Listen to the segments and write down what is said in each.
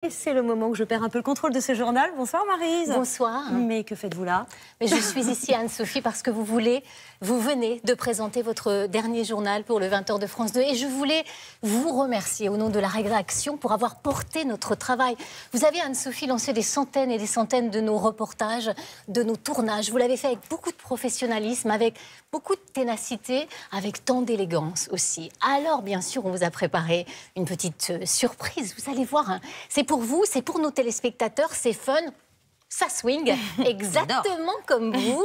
Et c'est le moment où je perds un peu le contrôle de ce journal. Bonsoir Maryse. Bonsoir. Mais que faites-vous là? Mais je suis ici, Anne-Sophie, parce que vous venez de présenter votre dernier journal pour le 20h de France 2. Et je voulais vous remercier au nom de la rédaction pour avoir porté notre travail. Vous avez, Anne-Sophie, lancé des centaines et des centaines de nos reportages, de nos tournages. Vous l'avez fait avec beaucoup de professionnalisme, avec beaucoup de ténacité, avec tant d'élégance aussi. Alors, bien sûr, on vous a préparé une petite surprise. Vous allez voir, hein. C'est pour vous, c'est pour nos téléspectateurs, c'est fun. Ça swing, exactement comme vous.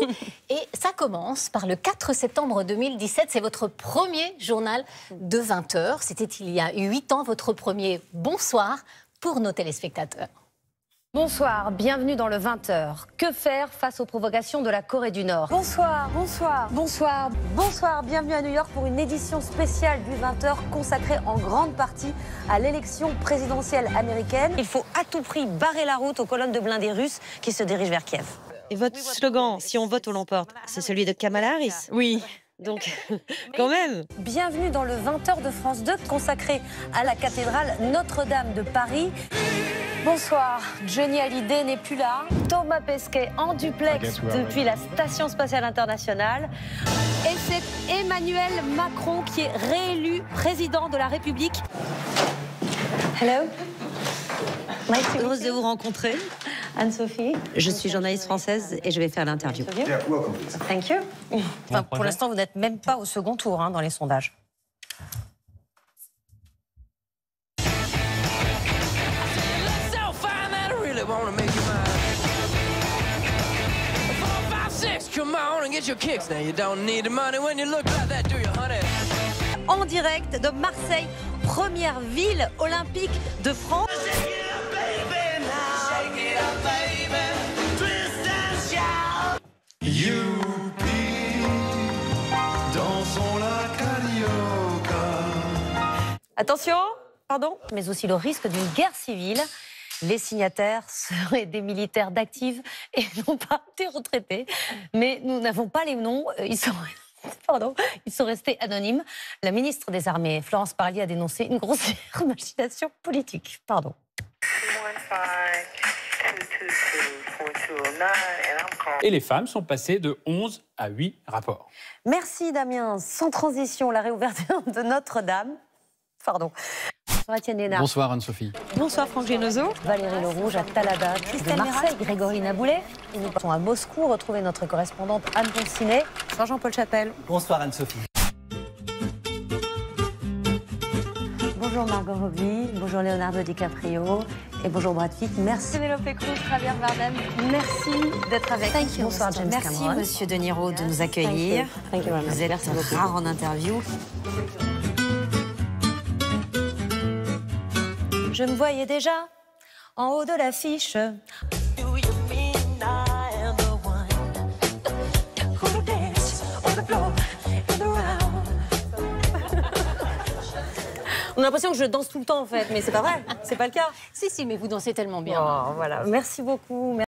Et ça commence par le 4 septembre 2017. C'est votre premier journal de 20h. C'était il y a 8 ans, votre premier bonsoir pour nos téléspectateurs. Bonsoir, bienvenue dans le 20h. Que faire face aux provocations de la Corée du Nord? Bonsoir, bonsoir, bonsoir, bonsoir. Bienvenue à New York pour une édition spéciale du 20h consacrée en grande partie à l'élection présidentielle américaine. Il faut à tout prix barrer la route aux colonnes de blindés russes qui se dirigent vers Kiev. Et votre slogan, si on vote, on l'emporte, c'est celui de Kamala Harris? Oui. Donc, quand même. Bienvenue dans le 20h de France 2 consacré à la cathédrale Notre-Dame de Paris. Bonsoir, Johnny Hallyday n'est plus là. Thomas Pesquet en duplex depuis la Station Spatiale Internationale. Et c'est Emmanuel Macron qui est réélu président de la République. Hello. Heureuse de vous rencontrer. Anne-Sophie. Je suis journaliste française et je vais faire l'interview. Thank you. Enfin, pour l'instant, vous n'êtes même pas au second tour dans les sondages. En direct de Marseille, première ville olympique de France. Attention, pardon, mais aussi le risque d'une guerre civile. Les signataires seraient des militaires d'active et non pas des retraités. Mais nous n'avons pas les noms, ils sont restés anonymes. La ministre des Armées, Florence Parly, a dénoncé une grossière machination politique. Pardon. Et les femmes sont passées de 11 à 8 rapports. Merci Damien. Sans transition, la réouverture de Notre-Dame. Pardon. Bonsoir Étienne Lénard. Bonsoir Anne-Sophie. Bonsoir Franck Genozo. Valérie Lerouge à Talada, de Marseille, Grégory Naboulet. Et nous partons à Moscou, retrouver notre correspondante Anne Poncinet. Bonsoir Jean-Paul Chapelle. Bonsoir Anne-Sophie. Bonjour Margot Robbie, bonjour Leonardo DiCaprio et bonjour Brad Pitt. Merci Penélope Cruz, Javier Bardem. Merci d'être avec nous. Bonsoir James Cameron. Merci Monsieur De Niro de nous accueillir. Vous êtes rare en interview. Je me voyais déjà en haut de l'affiche. On a l'impression que je danse tout le temps en fait, mais c'est pas vrai, c'est pas le cas. Si, mais vous dansez tellement bien. Oh, voilà, merci beaucoup.